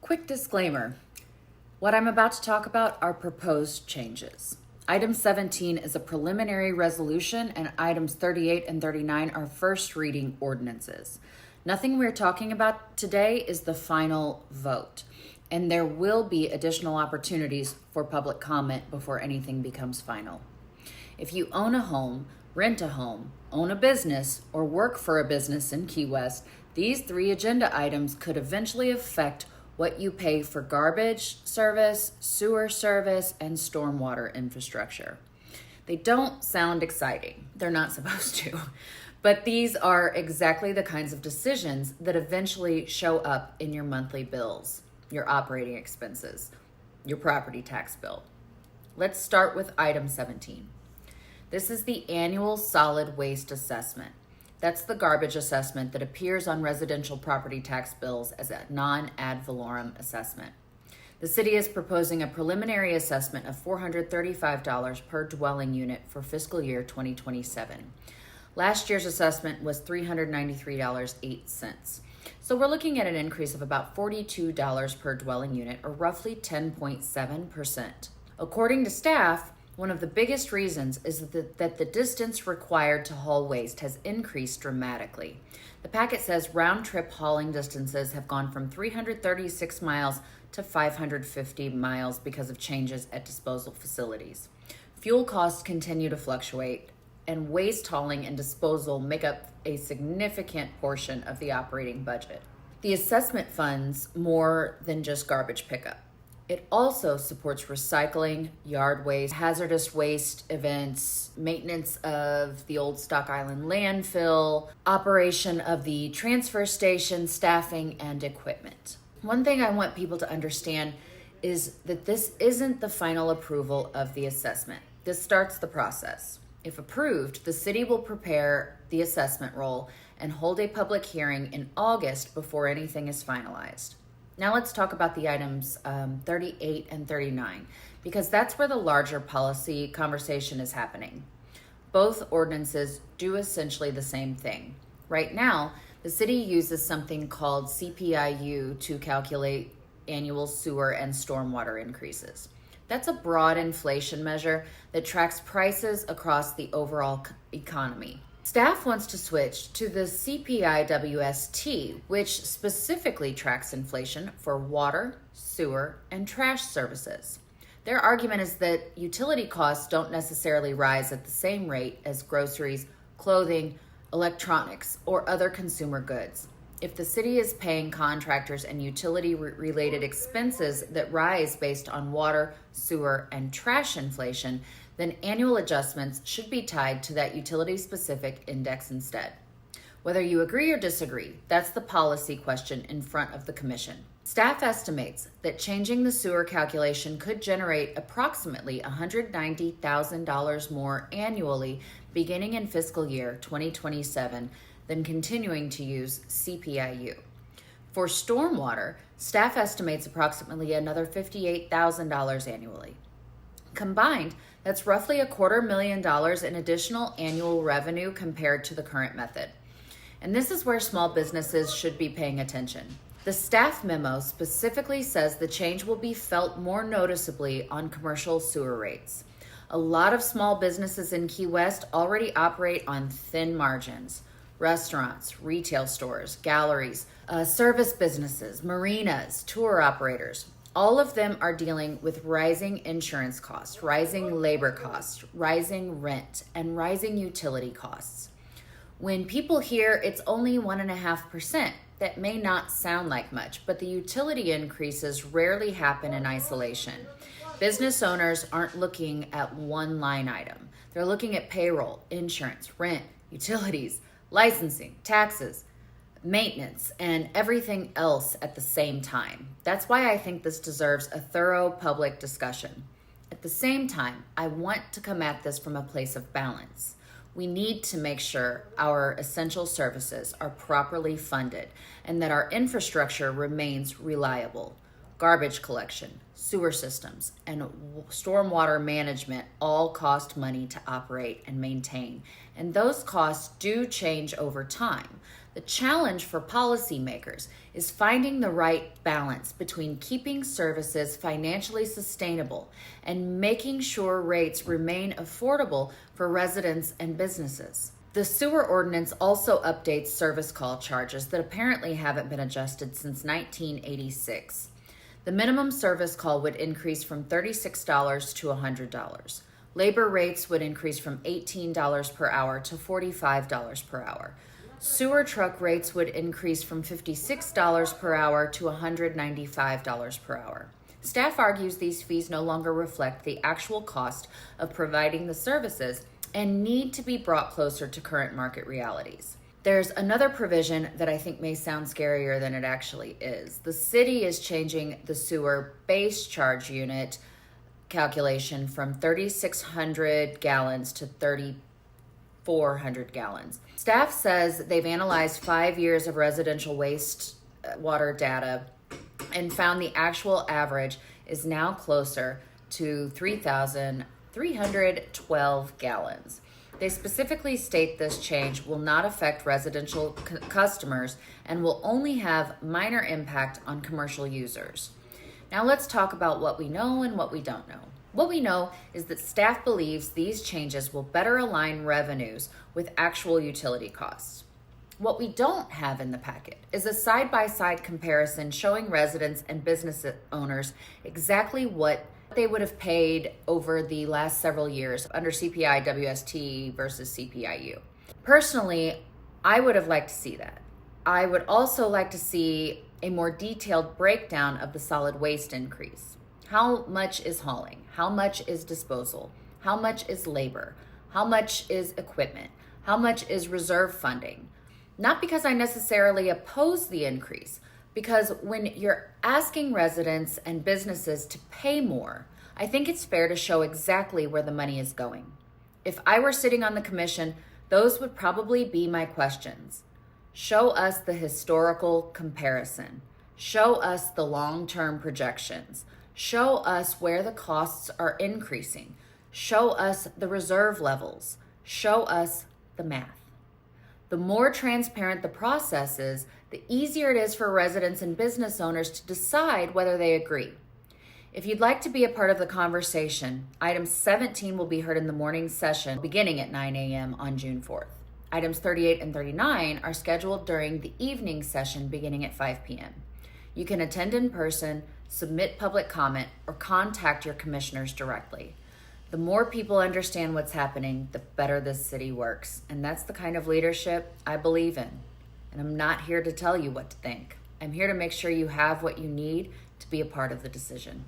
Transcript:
Quick disclaimer. What I'm about to talk about are proposed changes. Item 17 is a preliminary resolution, and items 38 and 39 are first reading ordinances. Nothing we're talking about today is the final vote, and there will be additional opportunities for public comment before anything becomes final. If you own a home, rent a home, own a business, or work for a business in Key West, these three agenda items could eventually affect what you pay for garbage service, sewer service, and stormwater infrastructure. They don't sound exciting. They're not supposed to. But these are exactly the kinds of decisions that eventually show up in your monthly bills, your operating expenses, your property tax bill. Let's start with item 17. This is the annual solid waste assessment. That's the garbage assessment that appears on residential property tax bills as a non-ad valorem assessment. The city is proposing a preliminary assessment of $435 per dwelling unit for fiscal year 2027. Last year's assessment was $393.08. So we're looking at an increase of about $42 per dwelling unit, or roughly 10.7%. According to staff, one of the biggest reasons is that the distance required to haul waste has increased dramatically. The packet says round-trip hauling distances have gone from 336 miles to 550 miles because of changes at disposal facilities. Fuel costs continue to fluctuate, and waste hauling and disposal make up a significant portion of the operating budget. The assessment funds more than just garbage pickup. It also supports recycling, yard waste, hazardous waste events, maintenance of the old Stock Island landfill, operation of the transfer station, staffing, and equipment. One thing I want people to understand is that this isn't the final approval of the assessment. This starts the process. If approved, the city will prepare the assessment roll and hold a public hearing in August before anything is finalized. Now let's talk about the items 38 and 39, because that's where the larger policy conversation is happening. Both ordinances do essentially the same thing. Right now, the city uses something called CPI-U to calculate annual sewer and stormwater increases. That's a broad inflation measure that tracks prices across the overall economy. Staff wants to switch to the CPI-WST, which specifically tracks inflation for water, sewer, and trash services. Their argument is that utility costs don't necessarily rise at the same rate as groceries, clothing, electronics, or other consumer goods. If the city is paying contractors and utility-related expenses that rise based on water, sewer, and trash inflation, then annual adjustments should be tied to that utility-specific index instead. Whether you agree or disagree, that's the policy question in front of the commission. Staff estimates that changing the sewer calculation could generate approximately $190,000 more annually beginning in fiscal year 2027 than continuing to use CPI-U. For stormwater, staff estimates approximately another $58,000 annually. Combined, that's roughly $250,000 in additional annual revenue compared to the current method. And this is where small businesses should be paying attention. The staff memo specifically says the change will be felt more noticeably on commercial sewer rates. A lot of small businesses in Key West already operate on thin margins. Restaurants, retail stores, galleries, service businesses, marinas, tour operators. All of them are dealing with rising insurance costs, rising labor costs, rising rent, and rising utility costs. When people hear it's only 1.5%, that may not sound like much, but the utility increases rarely happen in isolation. Business owners aren't looking at one line item. They're looking at payroll, insurance, rent, utilities, licensing, taxes, maintenance, and everything else at the same time. That's why I think this deserves a thorough public discussion. At the same time, I want to come at this from a place of balance. We need to make sure our essential services are properly funded and that our infrastructure remains reliable. Garbage collection, sewer systems, and stormwater management all cost money to operate and maintain, and those costs do change over time. The challenge for policymakers is finding the right balance between keeping services financially sustainable and making sure rates remain affordable for residents and businesses. The sewer ordinance also updates service call charges that apparently haven't been adjusted since 1986. The minimum service call would increase from $36 to $100. Labor rates would increase from $18 per hour to $45 per hour. Sewer truck rates would increase from $56 per hour to $195 per hour. Staff argues these fees no longer reflect the actual cost of providing the services and need to be brought closer to current market realities. There's another provision that I think may sound scarier than it actually is. The city is changing the sewer base charge unit calculation from 3,600 gallons to 3,400 gallons. Staff says they've analyzed 5 years of residential waste water data and found the actual average is now closer to 3,312 gallons. They specifically state this change will not affect residential customers and will only have minor impact on commercial users. Now let's talk about what we know and what we don't know. What we know is that staff believes these changes will better align revenues with actual utility costs. What we don't have in the packet is a side-by-side comparison showing residents and business owners exactly what they would have paid over the last several years under CPI WST versus CPIU. Personally, I would have liked to see that. I would also like to see a more detailed breakdown of the solid waste increase. How much is hauling? How much is disposal? How much is labor? How much is equipment? How much is reserve funding? Not because I necessarily oppose the increase, because when you're asking residents and businesses to pay more, I think it's fair to show exactly where the money is going. If I were sitting on the commission, those would probably be my questions. Show us the historical comparison. Show us the long-term projections. Show us where the costs are increasing. Show us the reserve levels. Show us the math. The more transparent the process is, the easier it is for residents and business owners to decide whether they agree. If you'd like to be a part of the conversation, item 17 will be heard in the morning session beginning at 9 a.m. on June 4th. Items 38 and 39 are scheduled during the evening session beginning at 5 p.m. You can attend in person, submit public comment, or contact your commissioners directly. The more people understand what's happening, the better this city works. And that's the kind of leadership I believe in. And I'm not here to tell you what to think. I'm here to make sure you have what you need to be a part of the decision.